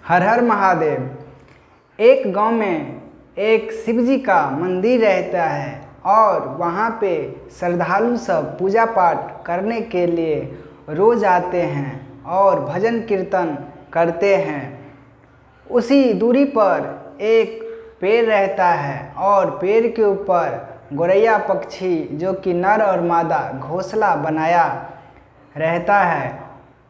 हर हर महादेव। एक गांव में एक शिव जी का मंदिर रहता है और वहाँ पे श्रद्धालु सब पूजा पाठ करने के लिए रोज आते हैं और भजन कीर्तन करते हैं। उसी दूरी पर एक पेड़ रहता है और पेड़ के ऊपर गौरैया पक्षी जो कि नर और मादा घोंसला बनाया रहता है।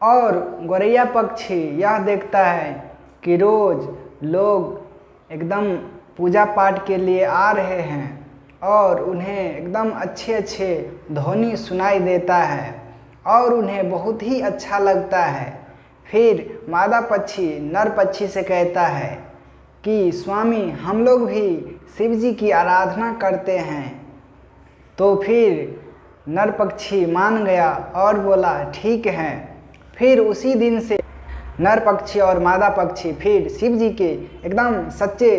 और गौरैया पक्षी यह देखता है कि रोज़ लोग एकदम पूजा पाठ के लिए आ रहे हैं और उन्हें एकदम अच्छे अच्छे ध्वनि सुनाई देता है और उन्हें बहुत ही अच्छा लगता है। फिर मादा पक्षी नर पक्षी से कहता है कि स्वामी, हम लोग भी शिव जी की आराधना करते हैं। तो फिर नर पक्षी मान गया और बोला ठीक है। फिर उसी दिन से नर पक्षी और मादा पक्षी फिर शिव जी के एकदम सच्चे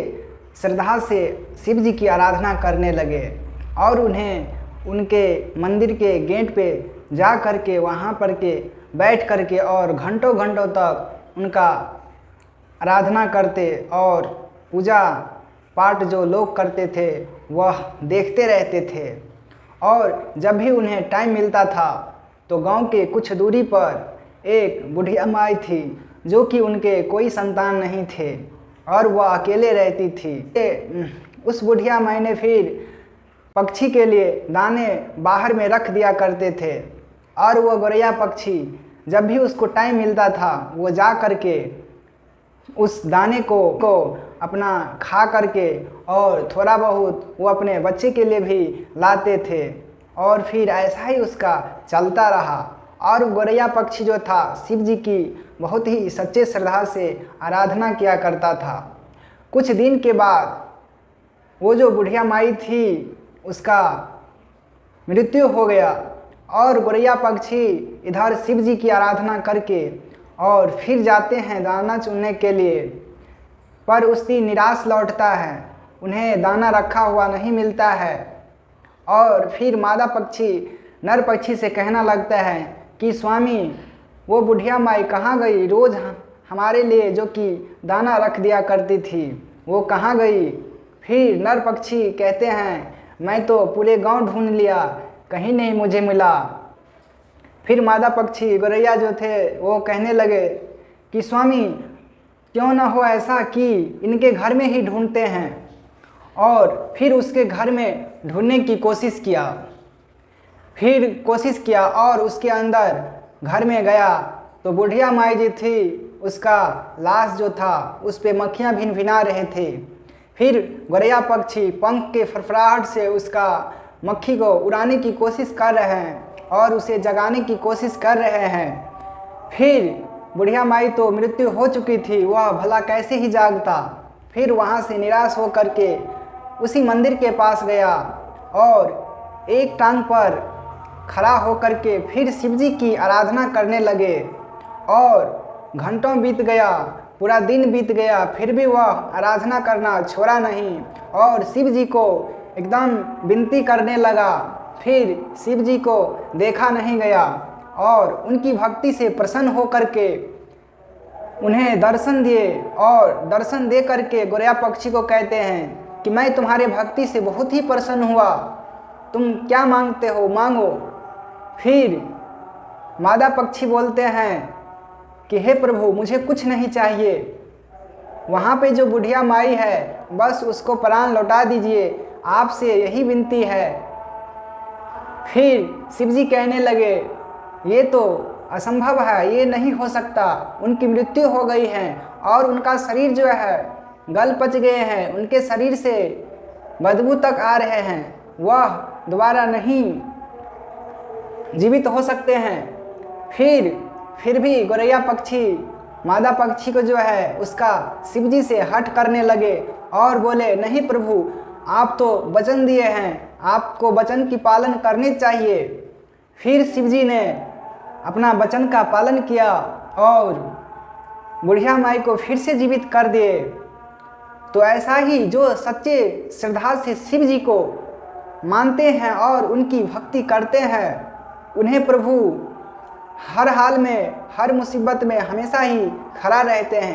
श्रद्धा से शिव जी की आराधना करने लगे और उन्हें उनके मंदिर के गेट पे जा कर के वहाँ पर के बैठ कर के और घंटों घंटों तक उनका आराधना करते और पूजा पाठ जो लोग करते थे वह देखते रहते थे। और जब भी उन्हें टाइम मिलता था तो गांव के कुछ दूरी पर एक बुढ़िया माई थी जो कि उनके कोई संतान नहीं थे और वह अकेले रहती थी। उस बुढ़िया माई ने फिर पक्षी के लिए दाने बाहर में रख दिया करते थे और वह गौरैया पक्षी जब भी उसको टाइम मिलता था वो जा करके उस दाने को अपना खा करके और थोड़ा बहुत वो अपने बच्चे के लिए भी लाते थे और फिर ऐसा ही उसका चलता रहा। और गौरैया पक्षी जो था शिव जी की बहुत ही सच्चे श्रद्धा से आराधना किया करता था। कुछ दिन के बाद वो जो बुढ़िया माई थी उसका मृत्यु हो गया और गौरैया पक्षी इधर शिव जी की आराधना करके और फिर जाते हैं दाना चुनने के लिए, पर उस दिन निराश लौटता है, उन्हें दाना रखा हुआ नहीं मिलता है। और फिर मादा पक्षी नर पक्षी से कहना लगता है कि स्वामी, वो बुढ़िया माई कहाँ गई? रोज़ हमारे लिए जो कि दाना रख दिया करती थी वो कहाँ गई? फिर नर पक्षी कहते हैं मैं तो पूरे गांव ढूंढ लिया, कहीं नहीं मुझे मिला। फिर मादा पक्षी गौरैया जो थे वो कहने लगे कि स्वामी, क्यों ना हो ऐसा कि इनके घर में ही ढूंढते हैं। और फिर उसके घर में ढूंढने की कोशिश किया और उसके अंदर घर में गया तो बुढ़िया माई जी थी, उसका लाश जो था उस पे मक्खियाँ भिनभिना रहे थे। फिर गौरैया पक्षी पंख के फड़फड़ाहट से उसका मक्खी को उड़ाने की कोशिश कर रहे हैं और उसे जगाने की कोशिश कर रहे हैं। फिर बुढ़िया माई तो मृत्यु हो चुकी थी, वह भला कैसे ही जागता। फिर वहाँ से निराश होकर के उसी मंदिर के पास गया और एक टांग पर खड़ा होकर के फिर शिव जी की आराधना करने लगे। और घंटों बीत गया, पूरा दिन बीत गया, फिर भी वह आराधना करना छोड़ा नहीं और शिव जी को एकदम विनती करने लगा। फिर शिव जी को देखा नहीं गया और उनकी भक्ति से प्रसन्न होकर के उन्हें दर्शन दिए और दर्शन दे करके गौरैया पक्षी को कहते हैं कि मैं तुम्हारे भक्ति से बहुत ही प्रसन्न हुआ, तुम क्या मांगते हो मांगो। फिर मादा पक्षी बोलते हैं कि हे प्रभु, मुझे कुछ नहीं चाहिए, वहाँ पे जो बुढ़िया माई है बस उसको प्राण लौटा दीजिए, आपसे यही विनती है। फिर शिव जी कहने लगे ये तो असंभव है, ये नहीं हो सकता, उनकी मृत्यु हो गई है और उनका शरीर जो है गल पच गए हैं, उनके शरीर से बदबू तक आ रहे हैं, वह दोबारा नहीं जीवित हो सकते हैं। फिर भी गौरैया पक्षी मादा पक्षी को जो है उसका शिव जी से हट करने लगे और बोले नहीं प्रभु, आप तो वचन दिए हैं, आपको वचन की पालन करनी चाहिए। फिर शिव जी ने अपना वचन का पालन किया और बुढ़िया माई को फिर से जीवित कर दिए। तो ऐसा ही जो सच्चे श्रद्धा से शिव जी को मानते हैं और उनकी भक्ति करते हैं, उन्हें प्रभु हर हाल में, हर मुसीबत में हमेशा ही खड़ा रहते हैं।